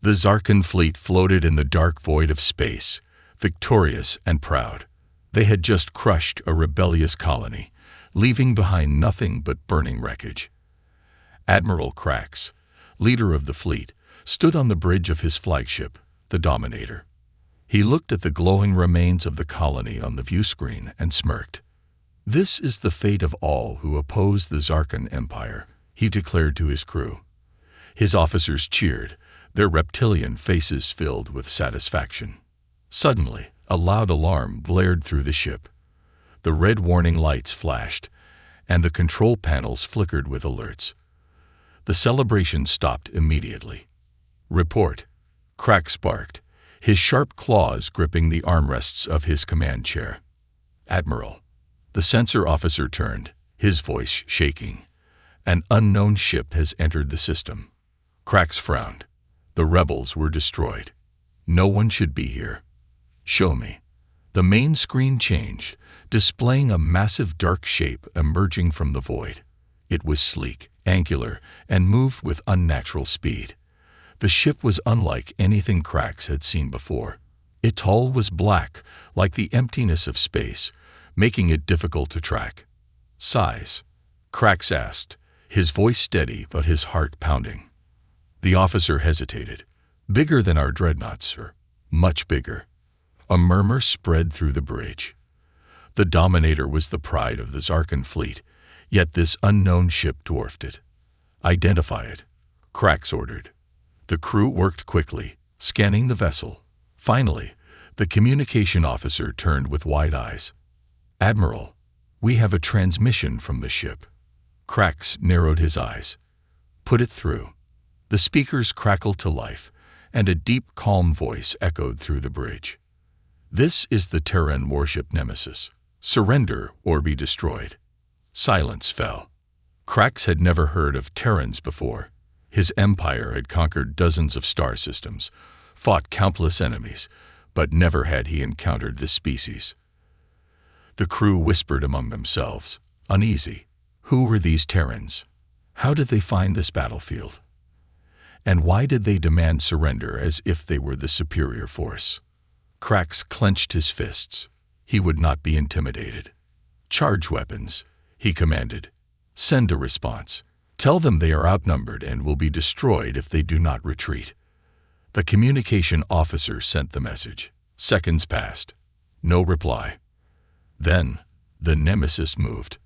The Zarkan fleet floated in the dark void of space, victorious and proud. They had just crushed a rebellious colony, leaving behind nothing but burning wreckage. Admiral Krax, leader of the fleet, stood on the bridge of his flagship, the Dominator. He looked at the glowing remains of the colony on the view screen and smirked. "This is the fate of all who oppose the Zarkan Empire," he declared to his crew. His officers cheered, their reptilian faces filled with satisfaction. Suddenly, a loud alarm blared through the ship. The red warning lights flashed, and the control panels flickered with alerts. The celebration stopped immediately. "Report," Krax barked, his sharp claws gripping the armrests of his command chair. "Admiral." The sensor officer turned, his voice shaking. "An unknown ship has entered the system." Krax frowned. The rebels were destroyed. No one should be here. "Show me." The main screen changed, displaying a massive dark shape emerging from the void. It was sleek, angular, and moved with unnatural speed. The ship was unlike anything Krax had seen before. Its hull was black, like the emptiness of space, making it difficult to track. "Size?" Krax asked, his voice steady but his heart pounding. The officer hesitated. "Bigger than our dreadnought, sir. Much bigger." A murmur spread through the bridge. The Dominator was the pride of the Zarkan fleet, yet this unknown ship dwarfed it. "Identify it," Krax ordered. The crew worked quickly, scanning the vessel. Finally, the communication officer turned with wide eyes. "Admiral, we have a transmission from the ship." Krax narrowed his eyes. "Put it through." The speakers crackled to life, and a deep, calm voice echoed through the bridge. "This is the Terran warship Nemesis. Surrender or be destroyed." Silence fell. Krax had never heard of Terrans before. His empire had conquered dozens of star systems, fought countless enemies, but never had he encountered this species. The crew whispered among themselves, uneasy. Who were these Terrans? How did they find this battlefield? And why did they demand surrender as if they were the superior force? Krax clenched his fists. He would not be intimidated. "Charge weapons," he commanded. "Send a response. Tell them they are outnumbered and will be destroyed if they do not retreat." The communication officer sent the message. Seconds passed. No reply. Then, the Nemesis moved.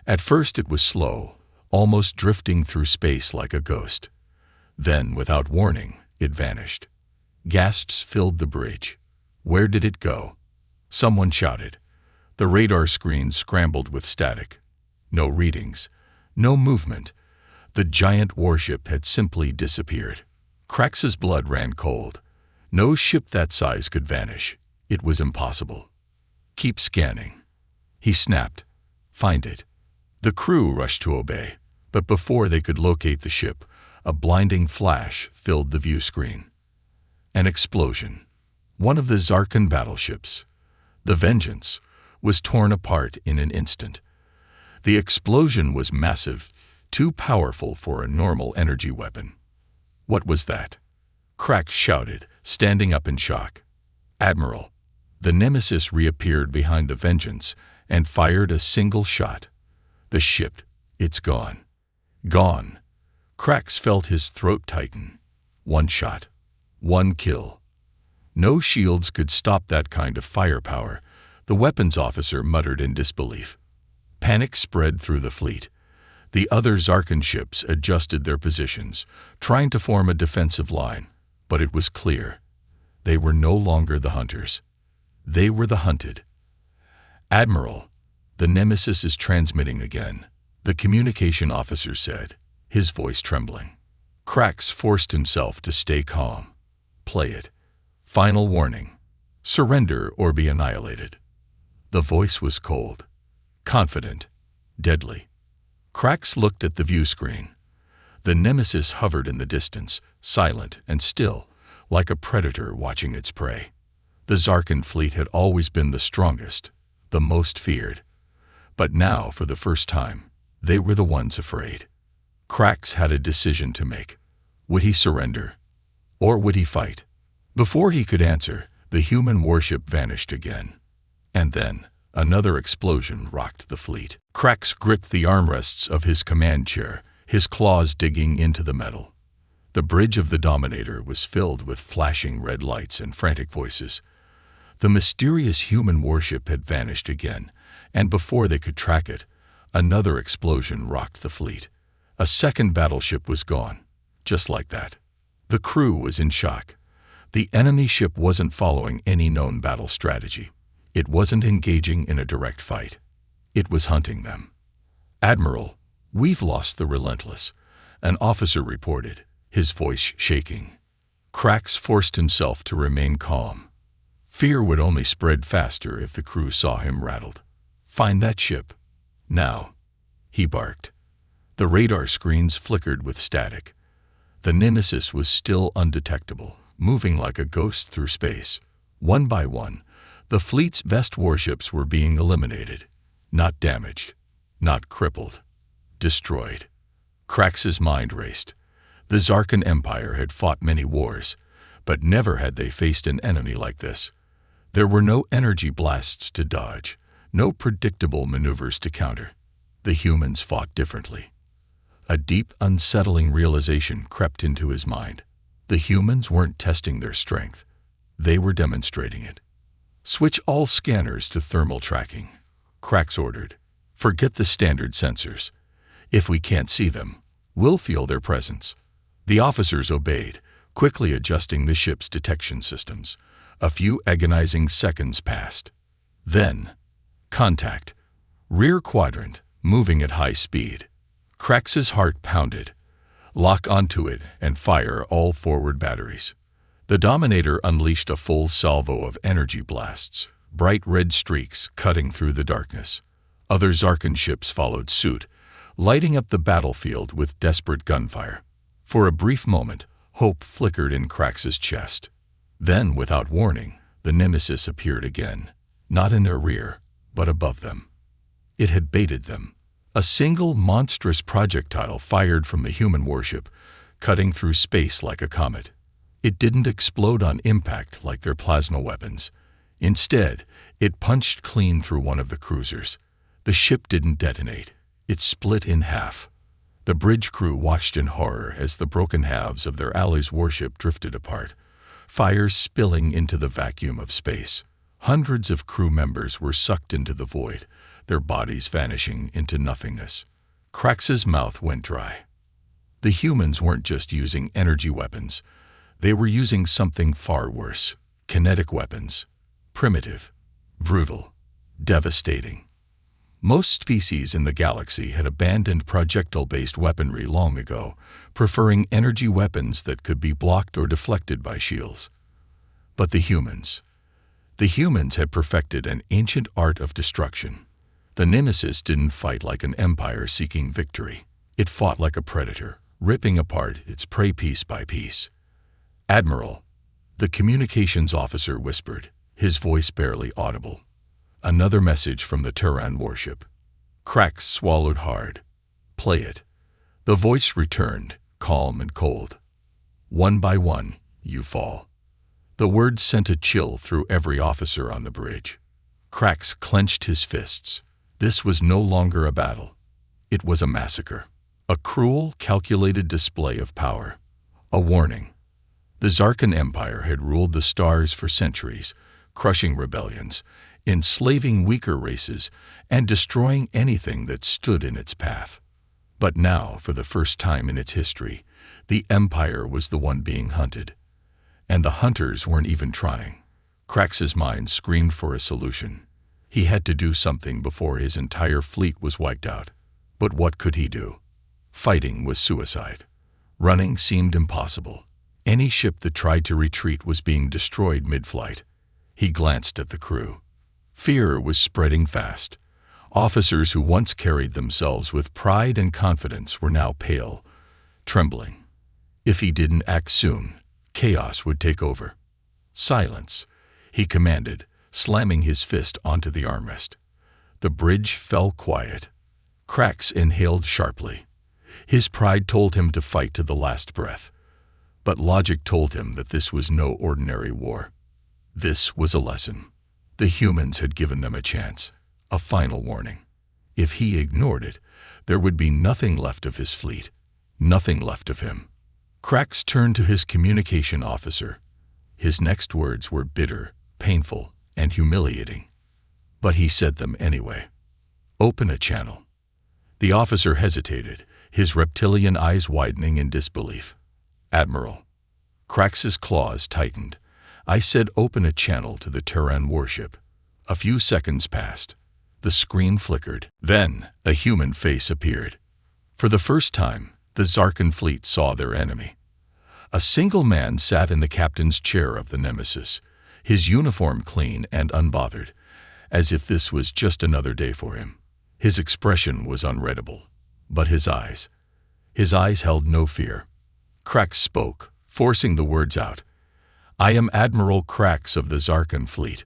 At first it was slow, almost drifting through space like a ghost. Then, without warning, it vanished. Gasps filled the bridge. Where did it go? Someone shouted. The radar screen scrambled with static. No readings. No movement. The giant warship had simply disappeared. Krax's blood ran cold. No ship that size could vanish. It was impossible. "Keep scanning," he snapped. "Find it." The crew rushed to obey, but before they could locate the ship, a blinding flash filled the view screen. An explosion. One of the Zarkan battleships, the Vengeance, was torn apart in an instant. The explosion was massive, too powerful for a normal energy weapon. "What was that?" Krax shouted, standing up in shock. "Admiral." The Nemesis reappeared behind the Vengeance and fired a single shot. The ship, "It's gone." Gone. Krax felt his throat tighten. One shot. One kill. No shields could stop that kind of firepower, the weapons officer muttered in disbelief. Panic spread through the fleet. The other Zarkan ships adjusted their positions, trying to form a defensive line, but it was clear. They were no longer the hunters. They were the hunted. "Admiral, the Nemesis is transmitting again," the communication officer said, his voice trembling. Krax forced himself to stay calm. "Play it. Final warning. Surrender or be annihilated." The voice was cold, confident, deadly. Krax looked at the view screen. The Nemesis hovered in the distance, silent and still, like a predator watching its prey. The Zarkan fleet had always been the strongest, the most feared. But now, for the first time, they were the ones afraid. Krax had a decision to make. Would he surrender? Or would he fight? Before he could answer, the human warship vanished again. And then, another explosion rocked the fleet. Krax gripped the armrests of his command chair, his claws digging into the metal. The bridge of the Dominator was filled with flashing red lights and frantic voices. The mysterious human warship had vanished again, and before they could track it, another explosion rocked the fleet. A second battleship was gone, just like that. The crew was in shock. The enemy ship wasn't following any known battle strategy. It wasn't engaging in a direct fight. It was hunting them. "Admiral, we've lost the Relentless," an officer reported, his voice shaking. Krax forced himself to remain calm. Fear would only spread faster if the crew saw him rattled. "Find that ship. Now," he barked. The radar screens flickered with static. The Nemesis was still undetectable, moving like a ghost through space. One by one, the fleet's best warships were being eliminated. Not damaged, not crippled, destroyed. Krax's mind raced. The Zarkan Empire had fought many wars, but never had they faced an enemy like this. There were no energy blasts to dodge, no predictable maneuvers to counter. The humans fought differently. A deep, unsettling realization crept into his mind. The humans weren't testing their strength. They were demonstrating it. "Switch all scanners to thermal tracking," Krax ordered. "Forget the standard sensors. If we can't see them, we'll feel their presence." The officers obeyed, quickly adjusting the ship's detection systems. A few agonizing seconds passed. Then, contact. Rear quadrant, moving at high speed. Krax's heart pounded. Lock onto it and fire all forward batteries. The Dominator unleashed a full salvo of energy blasts, bright red streaks cutting through the darkness. Other Zarkan ships followed suit, lighting up the battlefield with desperate gunfire. For a brief moment, hope flickered in Krax's chest. Then, without warning, the Nemesis appeared again, not in their rear, but above them. It had baited them. A single monstrous projectile fired from the human warship, cutting through space like a comet. It didn't explode on impact like their plasma weapons. Instead, it punched clean through one of the cruisers. The ship didn't detonate. It split in half. The bridge crew watched in horror as the broken halves of their ally's warship drifted apart, fires spilling into the vacuum of space. Hundreds of crew members were sucked into the void, their bodies vanishing into nothingness. Krax's mouth went dry. The humans weren't just using energy weapons. They were using something far worse. Kinetic weapons. Primitive, brutal, devastating. Most species in the galaxy had abandoned projectile-based weaponry long ago, preferring energy weapons that could be blocked or deflected by shields. But the humans had perfected an ancient art of destruction. The Nemesis didn't fight like an empire seeking victory. It fought like a predator, ripping apart its prey piece by piece. "Admiral," the communications officer whispered, his voice barely audible. Another message from the Terran warship. Krax swallowed hard. "Play it." The voice returned, calm and cold. "One by one, you fall." The words sent a chill through every officer on the bridge. Krax clenched his fists. This was no longer a battle. It was a massacre. A cruel, calculated display of power. A warning. The Zarkan Empire had ruled the stars for centuries, crushing rebellions, enslaving weaker races, and destroying anything that stood in its path. But now, for the first time in its history, the Empire was the one being hunted. And the hunters weren't even trying. Krax's mind screamed for a solution. He had to do something before his entire fleet was wiped out. But what could he do? Fighting was suicide. Running seemed impossible. Any ship that tried to retreat was being destroyed mid-flight. He glanced at the crew. Fear was spreading fast. Officers who once carried themselves with pride and confidence were now pale, trembling. If he didn't act soon, chaos would take over. "Silence," he commanded, slamming his fist onto the armrest. The bridge fell quiet. Krax inhaled sharply. His pride told him to fight to the last breath. But logic told him that this was no ordinary war. This was a lesson. The humans had given them a chance, a final warning. If he ignored it, there would be nothing left of his fleet, nothing left of him. Krax turned to his communication officer. His next words were bitter, painful, and humiliating. But he said them anyway. "Open a channel." The officer hesitated, his reptilian eyes widening in disbelief. "Admiral." Krax's claws tightened. "I said open a channel to the Terran warship." A few seconds passed. The screen flickered. Then a human face appeared. For the first time, the Zarkan fleet saw their enemy. A single man sat in the captain's chair of the Nemesis, his uniform clean and unbothered, as if this was just another day for him. His expression was unreadable, but his eyes held no fear. Krax spoke, forcing the words out. "I am Admiral Krax of the Zarkan fleet.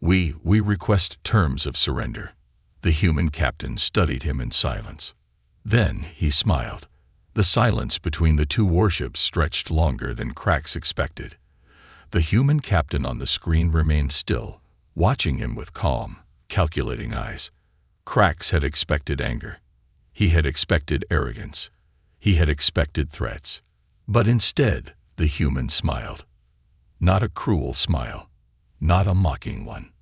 We request terms of surrender." The human captain studied him in silence. Then he smiled. The silence between the two warships stretched longer than Krax expected. The human captain on the screen remained still, watching him with calm, calculating eyes. Krax had expected anger. He had expected arrogance. He had expected threats. But instead, the human smiled. Not a cruel smile. Not a mocking one.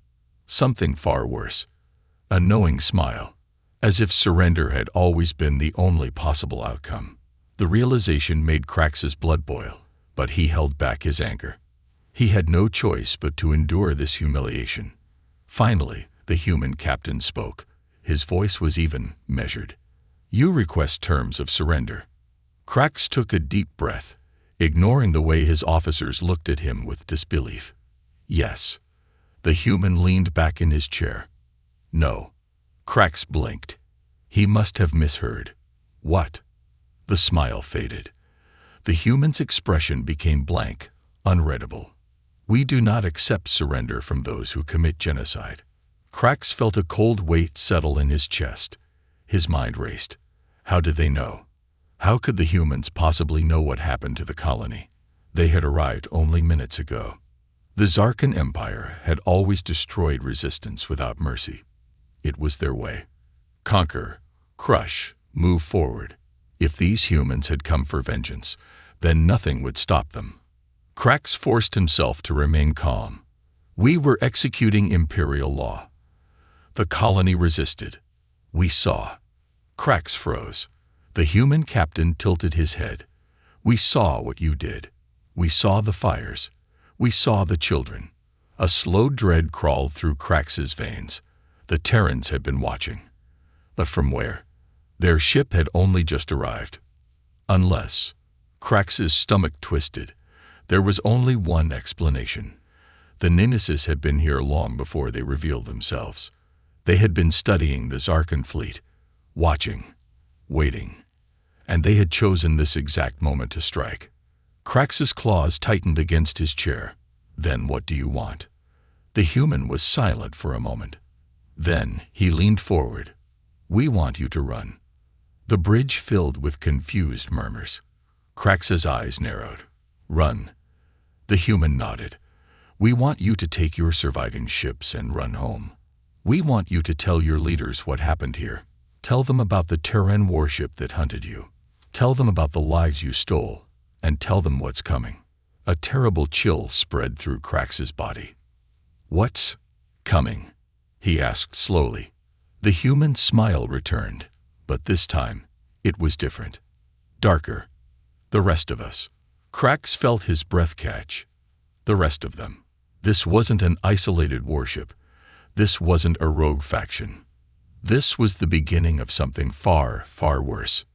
Something far worse. A knowing smile, as if surrender had always been the only possible outcome. The realization made Krax's blood boil, but he held back his anger. He had no choice but to endure this humiliation. Finally, the human captain spoke. His voice was even, measured. "You request terms of surrender." Krax took a deep breath, ignoring the way his officers looked at him with disbelief. "Yes." The human leaned back in his chair. "No." Krax blinked. He must have misheard. "What?" The smile faded. The human's expression became blank, unreadable. "We do not accept surrender from those who commit genocide." Krax felt a cold weight settle in his chest. His mind raced. How did they know? How could the humans possibly know what happened to the colony? They had arrived only minutes ago. The Zarkan Empire had always destroyed resistance without mercy. It was their way. Conquer, crush, move forward. If these humans had come for vengeance, then nothing would stop them. Krax forced himself to remain calm. "We were executing imperial law." The colony resisted. "We saw." Krax froze. The human captain tilted his head. "We saw what you did. We saw the fires. We saw the children." A slow dread crawled through Krax's veins. The Terrans had been watching. But from where? Their ship had only just arrived. Unless... Krax's stomach twisted. There was only one explanation. The Nemesis had been here long before they revealed themselves. They had been studying the Zarkan fleet, watching, waiting, and they had chosen this exact moment to strike. Krax's claws tightened against his chair. "Then what do you want?" The human was silent for a moment. Then he leaned forward. "We want you to run." The bridge filled with confused murmurs. Krax's eyes narrowed. "Run." The human nodded. "We want you to take your surviving ships and run home. We want you to tell your leaders what happened here. Tell them about the Terran warship that hunted you. Tell them about the lives you stole, and tell them what's coming." A terrible chill spread through Krax's body. "What's coming?" he asked slowly. The human smile returned, but this time it was different. Darker. "The rest of us." Krax felt his breath catch. The rest of them. This wasn't an isolated warship. This wasn't a rogue faction. This was the beginning of something far, far worse.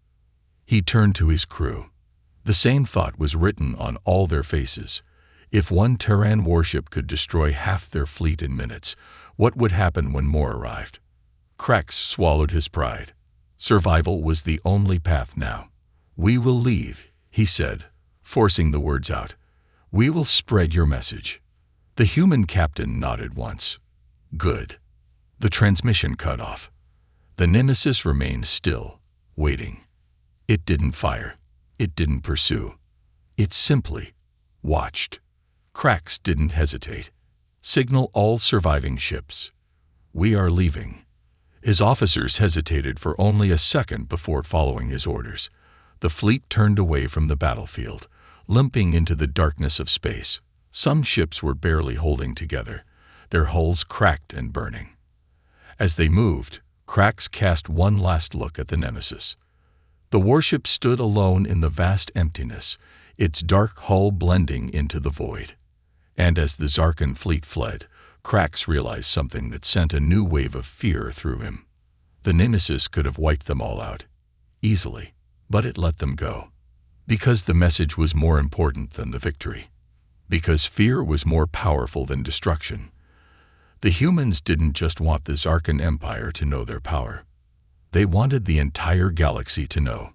He turned to his crew. The same thought was written on all their faces. If one Terran warship could destroy half their fleet in minutes, what would happen when more arrived? Krax swallowed his pride. Survival was the only path now. "We will leave," he said, forcing the words out. "We will spread your message." The human captain nodded once. "Good." The transmission cut off. The Nemesis remained still, waiting. It didn't fire. It didn't pursue. It simply watched. Krax didn't hesitate. Signal all surviving ships. We are leaving. His officers hesitated for only a second before following his orders. The fleet turned away from the battlefield, limping into the darkness of space. Some ships were barely holding together, their hulls cracked and burning. As they moved, Krax cast one last look at the Nemesis. The warship stood alone in the vast emptiness, its dark hull blending into the void. And as the Zarkan fleet fled, Krax realized something that sent a new wave of fear through him. The Nemesis could have wiped them all out, easily, but it let them go. Because the message was more important than the victory. Because fear was more powerful than destruction. The humans didn't just want the Zarkan Empire to know their power. They wanted the entire galaxy to know.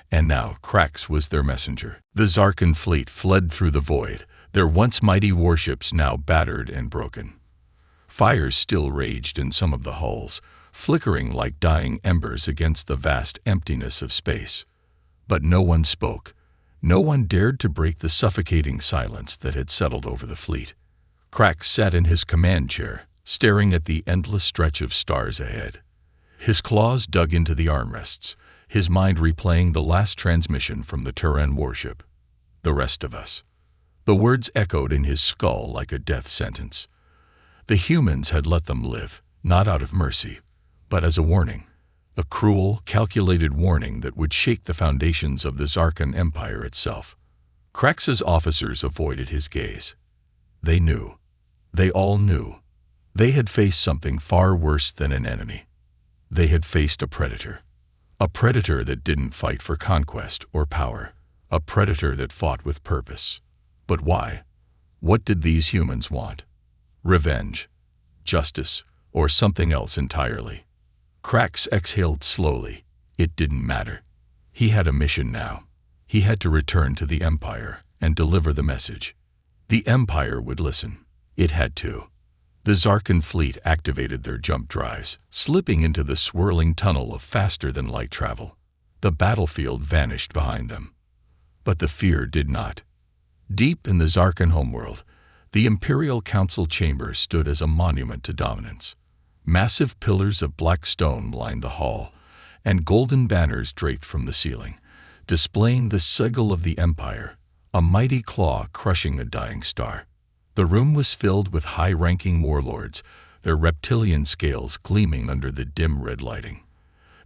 And now Krax was their messenger. The Zarkan fleet fled through the void, their once mighty warships now battered and broken. Fires still raged in some of the hulls, flickering like dying embers against the vast emptiness of space. But no one spoke. No one dared to break the suffocating silence that had settled over the fleet. Krax sat in his command chair, staring at the endless stretch of stars ahead. His claws dug into the armrests, his mind replaying the last transmission from the Terran warship. The rest of us. The words echoed in his skull like a death sentence. The humans had let them live, not out of mercy, but as a warning. A cruel, calculated warning that would shake the foundations of the Zarkan Empire itself. Krax's officers avoided his gaze. They knew. They all knew. They had faced something far worse than an enemy. They had faced a predator. A predator that didn't fight for conquest or power. A predator that fought with purpose. But why? What did these humans want? Revenge, justice, or something else entirely? Krax exhaled slowly. It didn't matter. He had a mission now. He had to return to the Empire and deliver the message. The Empire would listen. It had to. The Zarkan fleet activated their jump drives, slipping into the swirling tunnel of faster-than-light travel. The battlefield vanished behind them. But the fear did not. Deep in the Zarkan homeworld, the Imperial Council chamber stood as a monument to dominance. Massive pillars of black stone lined the hall, and golden banners draped from the ceiling, displaying the sigil of the Empire, a mighty claw crushing a dying star. The room was filled with high-ranking warlords, their reptilian scales gleaming under the dim red lighting.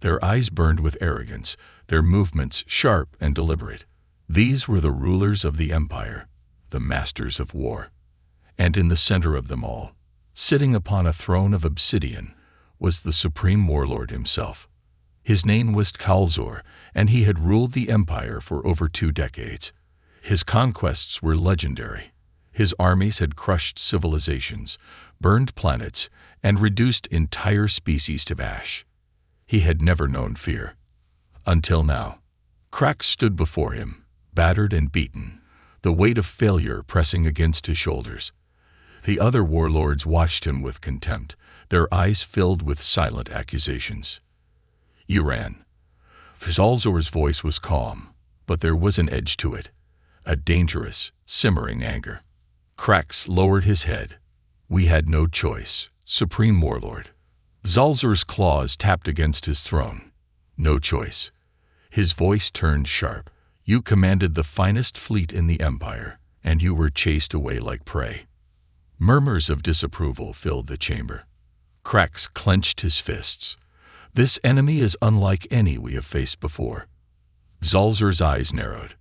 Their eyes burned with arrogance, their movements sharp and deliberate. These were the rulers of the Empire, the masters of war. And in the center of them all, sitting upon a throne of obsidian, was the supreme warlord himself. His name was Kalzor, and he had ruled the Empire for over 2 decades. His conquests were legendary. His armies had crushed civilizations, burned planets, and reduced entire species to ash. He had never known fear. Until now. Krax stood before him, battered and beaten, the weight of failure pressing against his shoulders. The other warlords watched him with contempt, their eyes filled with silent accusations. You ran. Zalzor's voice was calm, but there was an edge to it, a dangerous, simmering anger. Krax lowered his head. We had no choice, Supreme Warlord. Zalzor's claws tapped against his throne. No choice. His voice turned sharp. You commanded the finest fleet in the Empire, and you were chased away like prey. Murmurs of disapproval filled the chamber. Krax clenched his fists. This enemy is unlike any we have faced before. Zalzor's eyes narrowed.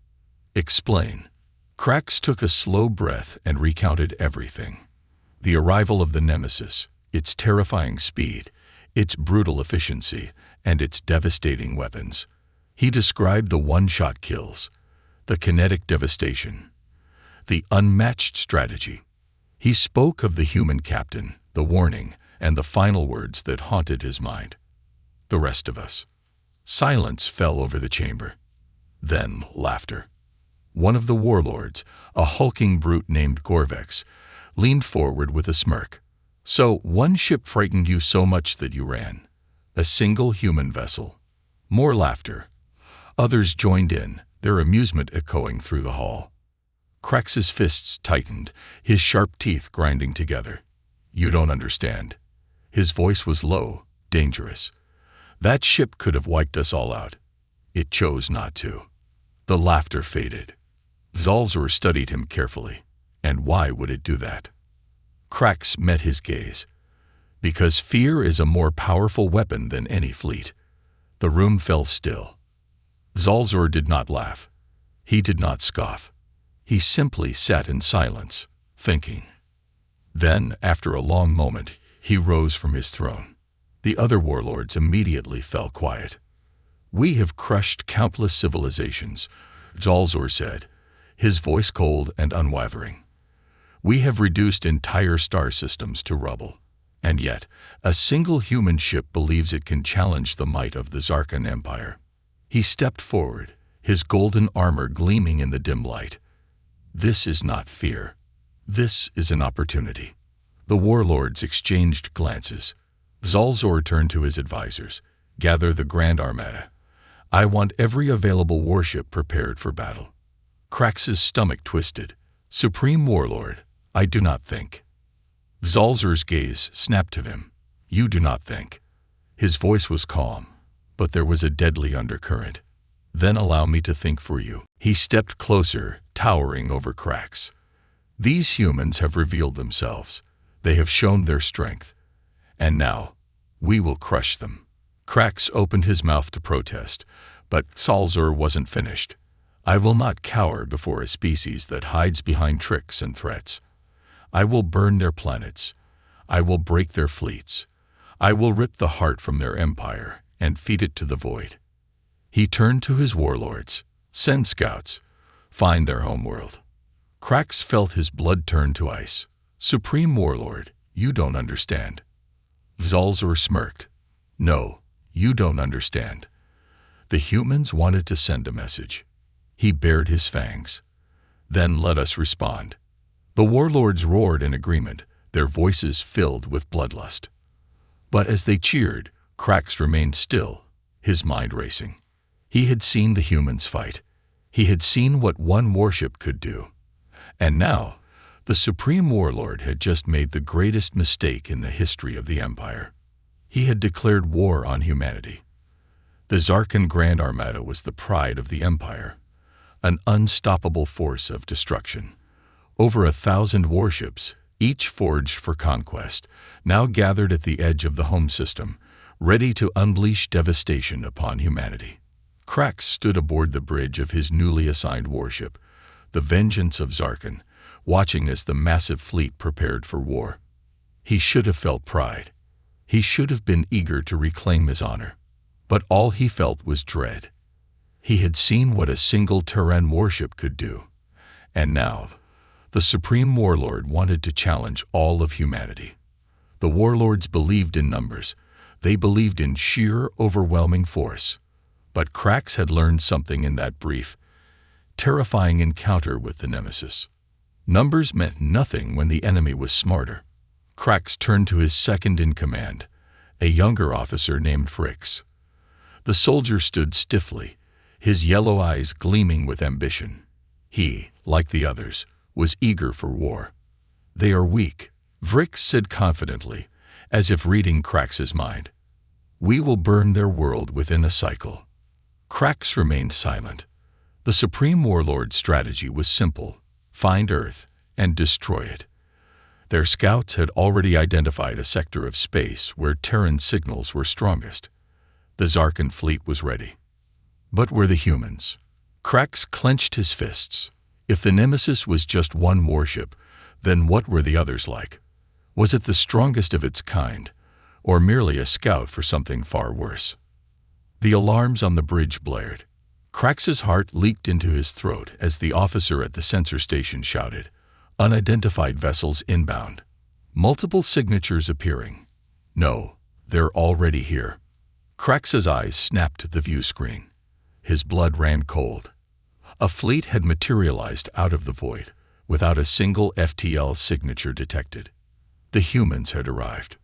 Explain. Krax took a slow breath and recounted everything. The arrival of the Nemesis, its terrifying speed, its brutal efficiency, and its devastating weapons. He described the one-shot kills, the kinetic devastation, the unmatched strategy. He spoke of the human captain, the warning, and the final words that haunted his mind. The rest of us. Silence fell over the chamber. Then laughter. One of the warlords, a hulking brute named Gorvex, leaned forward with a smirk. So one ship frightened you so much that you ran. A single human vessel. More laughter. Others joined in, their amusement echoing through the hall. Krax's fists tightened, his sharp teeth grinding together. "You don't understand." His voice was low, dangerous. "That ship could have wiped us all out. It chose not to." The laughter faded. Zalzur studied him carefully. And why would it do that? Krax met his gaze. Because fear is a more powerful weapon than any fleet. The room fell still. Zalzur did not laugh. He did not scoff. He simply sat in silence, thinking. Then, after a long moment, he rose from his throne. The other warlords immediately fell quiet. "We have crushed countless civilizations," Zalzur said, his voice cold and unwavering. "We have reduced entire star systems to rubble. And yet, a single human ship believes it can challenge the might of the Zarkan Empire." He stepped forward, his golden armor gleaming in the dim light. "This is not fear. This is an opportunity." The warlords exchanged glances. Zalzur turned to his advisors. "Gather the Grand Armada. I want every available warship prepared for battle." Krax's stomach twisted. "Supreme Warlord, I do not think." Zalzur's gaze snapped to him. "You do not think." His voice was calm, but there was a deadly undercurrent. "Then allow me to think for you." He stepped closer, towering over Krax. "These humans have revealed themselves. They have shown their strength. And now, we will crush them." Krax opened his mouth to protest, but Zalzur wasn't finished. "I will not cower before a species that hides behind tricks and threats. I will burn their planets. I will break their fleets. I will rip the heart from their empire and feed it to the void." He turned to his warlords. "Send scouts. Find their homeworld." Krax felt his blood turn to ice. "Supreme Warlord, you don't understand." Zalzur smirked. "No, you don't understand. The humans wanted to send a message." He bared his fangs. "Then let us respond." The warlords roared in agreement, their voices filled with bloodlust. But as they cheered, Krax remained still, his mind racing. He had seen the humans fight. He had seen what one warship could do. And now, the Supreme Warlord had just made the greatest mistake in the history of the Empire. He had declared war on humanity. The Zarkan Grand Armada was the pride of the Empire, an unstoppable force of destruction. Over 1,000 warships, each forged for conquest, now gathered at the edge of the home system, ready to unleash devastation upon humanity. Krax stood aboard the bridge of his newly assigned warship, the Vengeance of Zarkan, watching as the massive fleet prepared for war. He should have felt pride. He should have been eager to reclaim his honor. But all he felt was dread. He had seen what a single Terran warship could do. And now, the Supreme Warlord wanted to challenge all of humanity. The warlords believed in numbers. They believed in sheer, overwhelming force. But Krax had learned something in that brief, terrifying encounter with the Nemesis. Numbers meant nothing when the enemy was smarter. Krax turned to his second-in-command, a younger officer named Frix. The soldier stood stiffly, his yellow eyes gleaming with ambition. He, like the others, was eager for war. "They are weak," Vrix said confidently, as if reading Krax's mind. "We will burn their world within a cycle." Krax remained silent. The Supreme Warlord's strategy was simple: find Earth and destroy it. Their scouts had already identified a sector of space where Terran signals were strongest. The Zarkan fleet was ready. But were the humans? Krax clenched his fists. If the Nemesis was just one warship, then what were the others like? Was it the strongest of its kind, or merely a scout for something far worse? The alarms on the bridge blared. Krax's heart leaped into his throat as the officer at the sensor station shouted, "Unidentified vessels inbound." Multiple signatures appearing. "No, they're already here." Krax's eyes snapped at the view screen. His blood ran cold. A fleet had materialized out of the void, without a single FTL signature detected. The humans had arrived.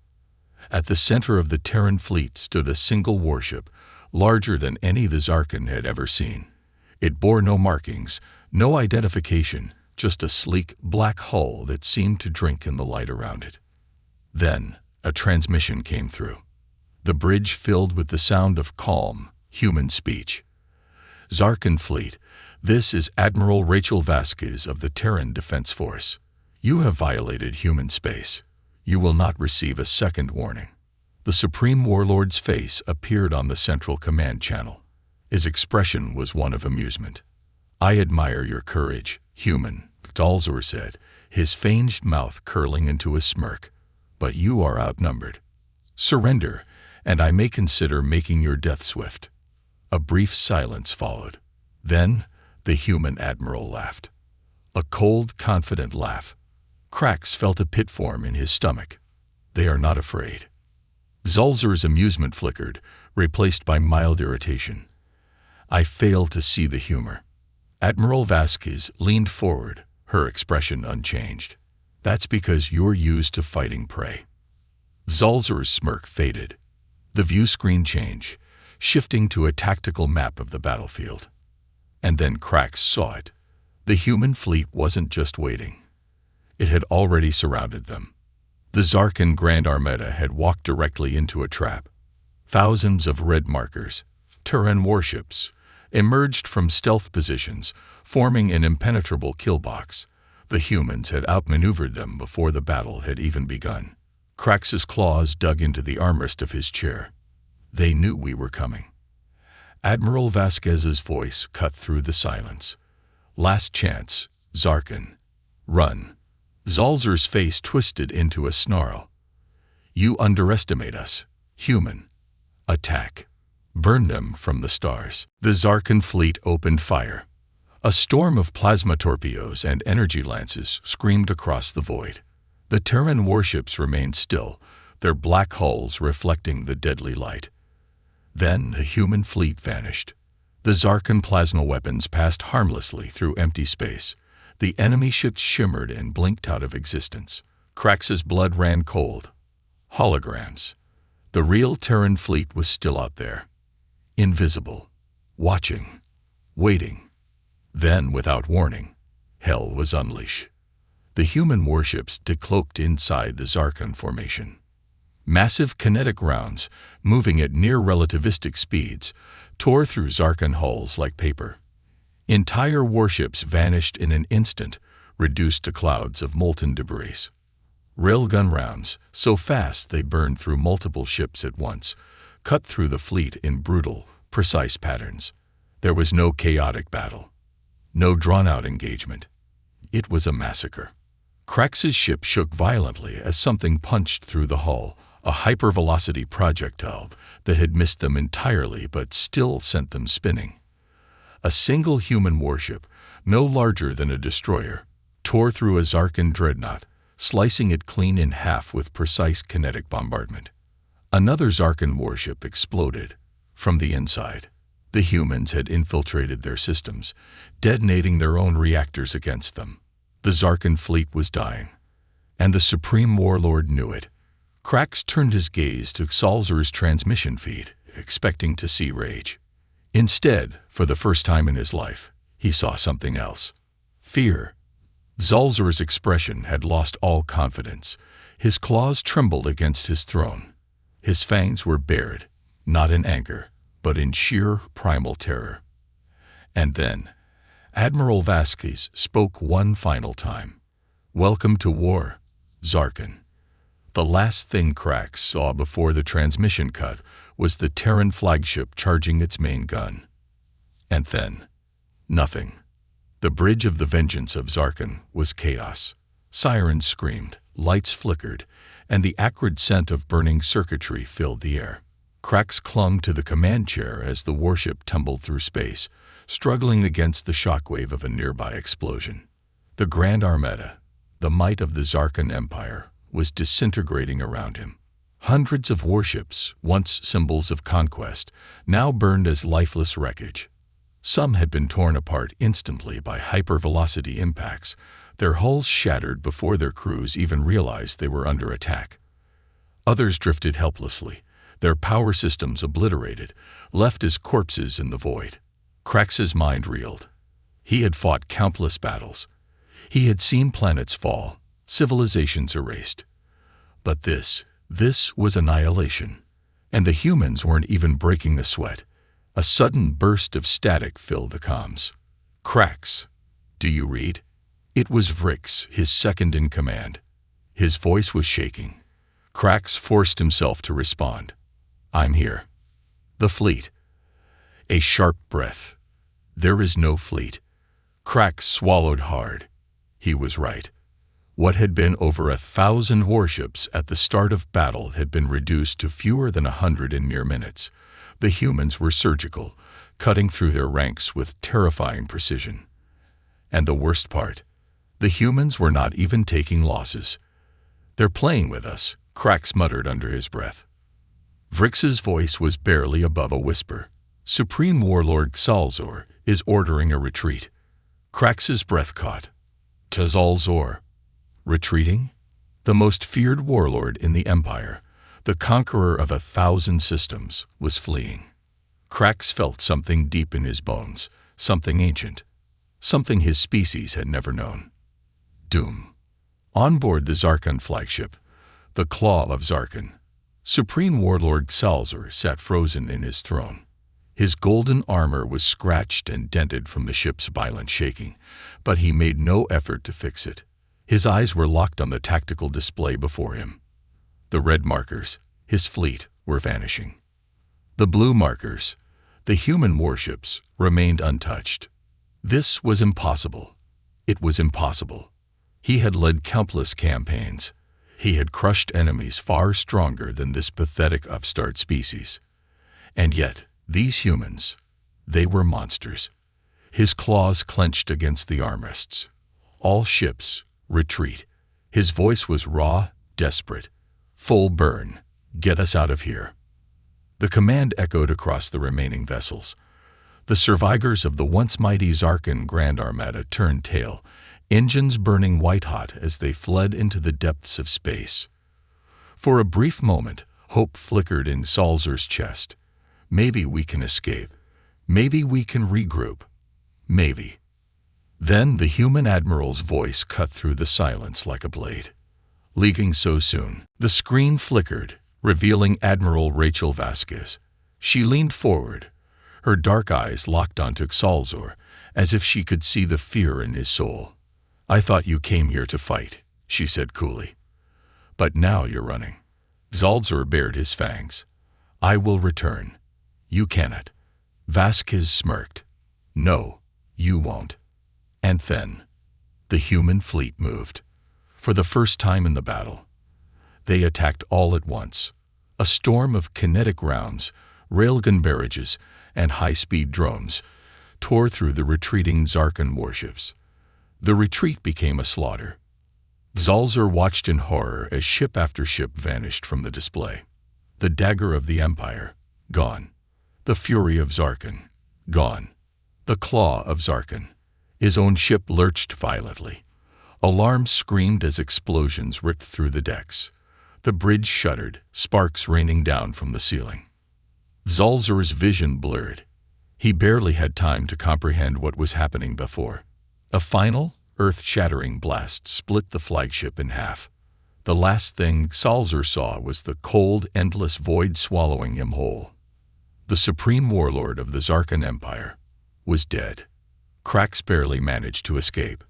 At the center of the Terran fleet stood a single warship, larger than any the Zarkan had ever seen. It bore no markings, no identification, just a sleek, black hull that seemed to drink in the light around it. Then, a transmission came through. The bridge filled with the sound of calm, human speech. "Zarkan Fleet, this is Admiral Rachel Vasquez of the Terran Defense Force. You have violated human space. You will not receive a second warning." The Supreme Warlord's face appeared on the Central Command channel. His expression was one of amusement. "I admire your courage, human," Zalzur said, his fanged mouth curling into a smirk. "But you are outnumbered. Surrender, and I may consider making your death swift." A brief silence followed. Then, the human admiral laughed. A cold, confident laugh. Krax felt a pit form in his stomach. "They are not afraid." Zalzur's amusement flickered, replaced by mild irritation. "I fail to see the humor." Admiral Vasquez leaned forward, her expression unchanged. "That's because you're used to fighting prey." Zalzur's smirk faded. The view screen changed, shifting to a tactical map of the battlefield. And then Krax saw it. The human fleet wasn't just waiting. It had already surrounded them. The Zarkan Grand Armada had walked directly into a trap. Thousands of red markers, Terran warships, emerged from stealth positions, forming an impenetrable kill box. The humans had outmaneuvered them before the battle had even begun. Krax's claws dug into the armrest of his chair. "They knew we were coming." Admiral Vasquez's voice cut through the silence. "Last chance, Zarkan. Run." Zalzur's face twisted into a snarl. "You underestimate us, human. Attack. Burn them from the stars." The Zarkan fleet opened fire. A storm of plasma torpedoes and energy lances screamed across the void. The Terran warships remained still, their black hulls reflecting the deadly light. Then the human fleet vanished. The Zarkan plasma weapons passed harmlessly through empty space. The enemy ships shimmered and blinked out of existence. Krax's blood ran cold. Holograms. The real Terran fleet was still out there. Invisible. Watching. Waiting. Then, without warning, hell was unleashed. The human warships decloaked inside the Zarkan formation. Massive kinetic rounds, moving at near-relativistic speeds, tore through Zarkan hulls like paper. Entire warships vanished in an instant, reduced to clouds of molten debris. Railgun rounds, so fast they burned through multiple ships at once, cut through the fleet in brutal, precise patterns. There was no chaotic battle. No drawn-out engagement. It was a massacre. Krax's ship shook violently as something punched through the hull, a hypervelocity projectile that had missed them entirely but still sent them spinning. A single human warship, no larger than a destroyer, tore through a Zarkan dreadnought, slicing it clean in half with precise kinetic bombardment. Another Zarkan warship exploded from the inside. The humans had infiltrated their systems, detonating their own reactors against them. The Zarkan fleet was dying, and the Supreme Warlord knew it. Krax turned his gaze to Zalzur's transmission feed, expecting to see rage. Instead, for the first time in his life, he saw something else. Fear. Zalzur's expression had lost all confidence. His claws trembled against his throne. His fangs were bared, not in anger, but in sheer primal terror. And then, Admiral Vasquez spoke one final time. "Welcome to war, Zarkan." The last thing Krax saw before the transmission cut was the Terran flagship charging its main gun. And then, nothing. The bridge of the vengeance of Zarkan was chaos. Sirens screamed, lights flickered, and the acrid scent of burning circuitry filled the air. Krax clung to the command chair as the warship tumbled through space, struggling against the shockwave of a nearby explosion. The Grand Armada, the might of the Zarkan Empire, was disintegrating around him. Hundreds of warships, once symbols of conquest, now burned as lifeless wreckage. Some had been torn apart instantly by hypervelocity impacts, their hulls shattered before their crews even realized they were under attack. Others drifted helplessly, their power systems obliterated, left as corpses in the void. Krax's mind reeled. He had fought countless battles. He had seen planets fall, civilizations erased. But this was annihilation. And the humans weren't even breaking the sweat. A sudden burst of static filled the comms. "Krax, do you read?" It was Vrix, his second in command. His voice was shaking. Krax forced himself to respond. "I'm here." "The fleet." A sharp breath. "There is no fleet." Krax swallowed hard. He was right. What had been over 1,000 warships at the start of battle had been reduced to fewer than 100 in mere minutes. The humans were surgical, cutting through their ranks with terrifying precision. And the worst part, the humans were not even taking losses. "They're playing with us," Krax muttered under his breath. Vrix's voice was barely above a whisper. "Supreme Warlord Xalzor is ordering a retreat." Krax's breath caught. Xalzor. Retreating? The most feared warlord in the Empire, the conqueror of 1,000 systems, was fleeing. Krax felt something deep in his bones, something ancient, something his species had never known. Doom. On board the Zarkon flagship, the Claw of Zarkon, Supreme Warlord Xalzor sat frozen in his throne. His golden armor was scratched and dented from the ship's violent shaking, but he made no effort to fix it. His eyes were locked on the tactical display before him. The red markers, his fleet, were vanishing. The blue markers, the human warships, remained untouched. This was impossible. It was impossible. He had led countless campaigns. He had crushed enemies far stronger than this pathetic upstart species. And yet, these humans, they were monsters. His claws clenched against the armrests. "All ships, retreat." His voice was raw, desperate. "Full burn. Get us out of here." The command echoed across the remaining vessels. The survivors of the once mighty Zarkon Grand Armada turned tail, engines burning white-hot as they fled into the depths of space. For a brief moment, hope flickered in Xalzor's chest. Maybe we can escape. Maybe we can regroup. Maybe. Then the human admiral's voice cut through the silence like a blade. "Leaving so soon." The screen flickered, revealing Admiral Rachel Vasquez. She leaned forward, her dark eyes locked onto Xalzor, as if she could see the fear in his soul. "I thought you came here to fight," she said coolly. "But now you're running." Xalzor bared his fangs. "I will return. You cannot." Vasquez smirked. "No, you won't." And then, the human fleet moved. For the first time in the battle, they attacked all at once. A storm of kinetic rounds, railgun barrages, and high-speed drones tore through the retreating Zarkon warships. The retreat became a slaughter. Xalzor watched in horror as ship after ship vanished from the display. The dagger of the Empire, gone. The fury of Zarkon, gone. The claw of Zarkon. His own ship lurched violently. Alarms screamed as explosions ripped through the decks. The bridge shuddered, sparks raining down from the ceiling. Xalzor's vision blurred. He barely had time to comprehend what was happening before. A final, earth-shattering blast split the flagship in half. The last thing Xalzor saw was the cold, endless void swallowing him whole. The supreme warlord of the Zarkon Empire was dead. Krax barely managed to escape.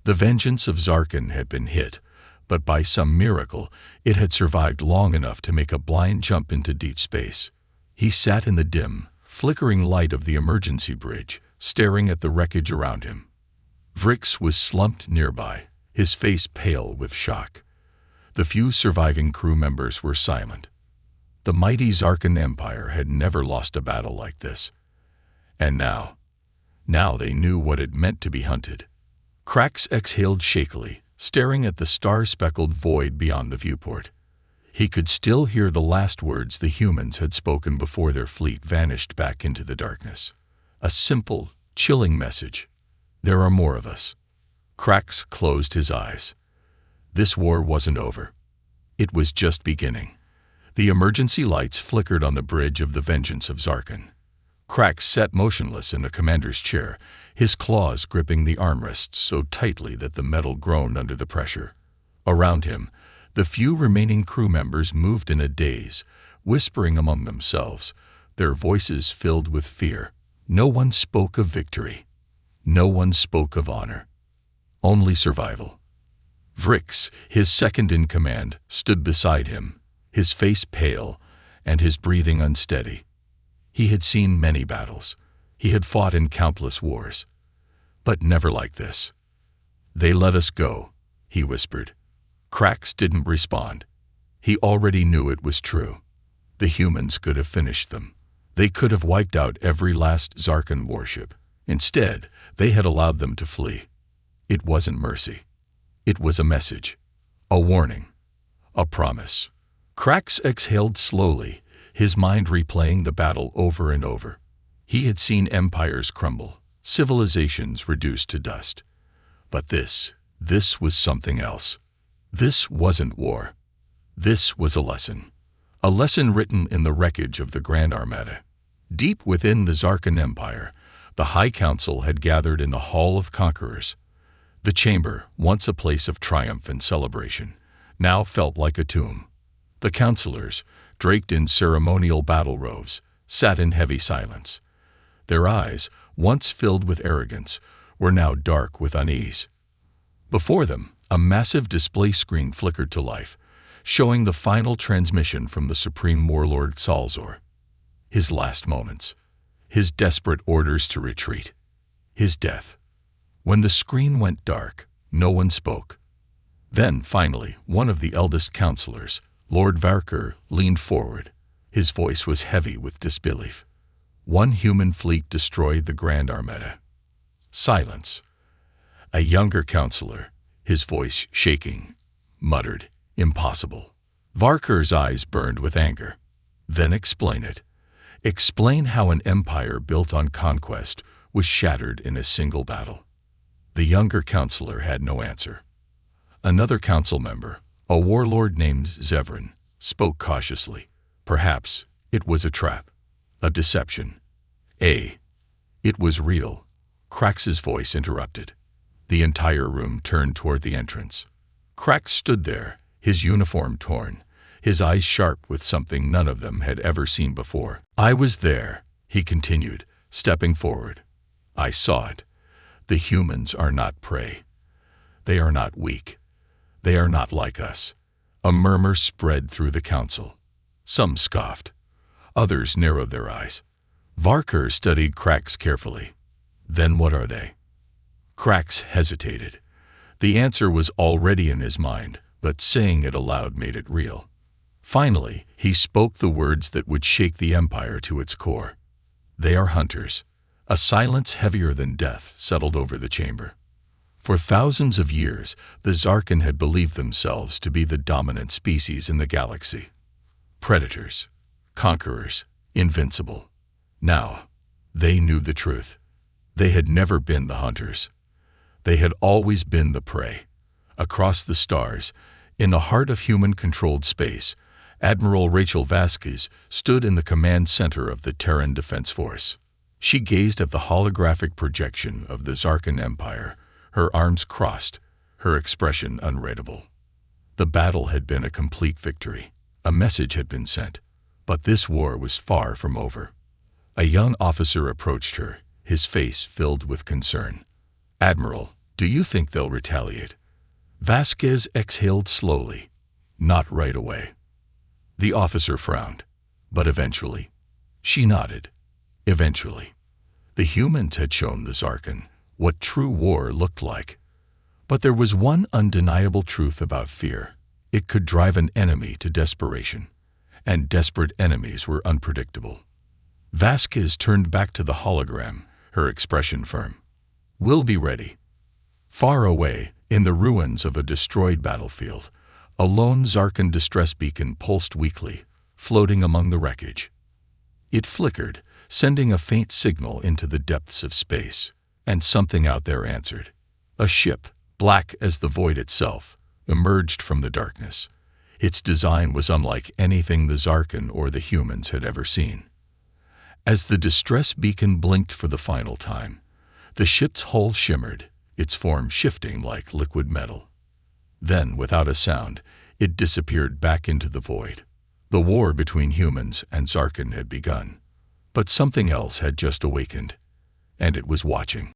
The vengeance of Zarkon had been hit, but by some miracle, it had survived long enough to make a blind jump into deep space. He sat in the dim, flickering light of the emergency bridge, staring at the wreckage around him. Vrix was slumped nearby, his face pale with shock. The few surviving crew members were silent. The mighty Zarkon Empire had never lost a battle like this. And now they knew what it meant to be hunted. Krax exhaled shakily, staring at the star-speckled void beyond the viewport. He could still hear the last words the humans had spoken before their fleet vanished back into the darkness. A simple, chilling message. "There are more of us." Krax closed his eyes. This war wasn't over. It was just beginning. The emergency lights flickered on the bridge of the vengeance of Zarkon. Krax sat motionless in the commander's chair, his claws gripping the armrests so tightly that the metal groaned under the pressure. Around him, the few remaining crew members moved in a daze, whispering among themselves, their voices filled with fear. No one spoke of victory. No one spoke of honor. Only survival. Vrix, his second in command, stood beside him, his face pale and his breathing unsteady. He had seen many battles. He had fought in countless wars. But never like this. "They let us go," he whispered. Krax didn't respond. He already knew it was true. The humans could have finished them. They could have wiped out every last Zarkan warship. Instead, they had allowed them to flee. It wasn't mercy. It was a message, a warning, a promise. Krax exhaled slowly, his mind replaying the battle over and over. He had seen empires crumble, civilizations reduced to dust. But this was something else. This wasn't war. This was a lesson written in the wreckage of the Grand Armada. Deep within the Zarkan Empire, the High Council had gathered in the Hall of Conquerors. The chamber, once a place of triumph and celebration, now felt like a tomb. The counselors, draped in ceremonial battle robes, sat in heavy silence. Their eyes, once filled with arrogance, were now dark with unease. Before them, a massive display screen flickered to life, showing the final transmission from the Supreme Warlord Salzor. His last moments, his desperate orders to retreat, his death. When the screen went dark, no one spoke. Then, finally, one of the eldest counselors, Lord Varker, leaned forward. His voice was heavy with disbelief. One human fleet destroyed the Grand Armada. Silence. A younger counselor, his voice shaking, muttered, "Impossible." Varker's eyes burned with anger. "Then explain it. Explain how an empire built on conquest was shattered in a single battle." The younger counselor had no answer. Another council member, a warlord named Zevran, spoke cautiously. Perhaps it was a trap, a deception. It was real. Krax's voice interrupted. The entire room turned toward the entrance. Krax stood there, his uniform torn, his eyes sharp with something none of them had ever seen before. "I was there," he continued, stepping forward. "I saw it. The humans are not prey. They are not weak. They are not like us." A murmur spread through the council. Some scoffed. Others narrowed their eyes. Varker studied Krax carefully. "Then what are they?" Krax hesitated. The answer was already in his mind, but saying it aloud made it real. Finally, he spoke the words that would shake the Empire to its core. "They are hunters." A silence heavier than death settled over the chamber. For thousands of years, the Zarkan had believed themselves to be the dominant species in the galaxy. Predators, conquerors, invincible. Now, they knew the truth. They had never been the hunters. They had always been the prey. Across the stars, in the heart of human-controlled space, Admiral Rachel Vasquez stood in the command center of the Terran Defense Force. She gazed at the holographic projection of the Zarkan Empire, her arms crossed, her expression unreadable. The battle had been a complete victory. A message had been sent. But this war was far from over. A young officer approached her, his face filled with concern. "Admiral, do you think they'll retaliate?" Vasquez exhaled slowly. "Not right away." The officer frowned. "But eventually?" She nodded. Eventually. The humans had shown the Zarkan what true war looked like. But there was one undeniable truth about fear. It could drive an enemy to desperation. And desperate enemies were unpredictable. Vasquez turned back to the hologram, her expression firm. "We'll be ready." Far away, in the ruins of a destroyed battlefield, a lone Zarkan distress beacon pulsed weakly, floating among the wreckage. It flickered, sending a faint signal into the depths of space, and something out there answered. A ship, black as the void itself, emerged from the darkness. Its design was unlike anything the Zarkan or the humans had ever seen. As the distress beacon blinked for the final time, the ship's hull shimmered, its form shifting like liquid metal. Then, without a sound, it disappeared back into the void. The war between humans and Zarkin had begun. But something else had just awakened, and it was watching.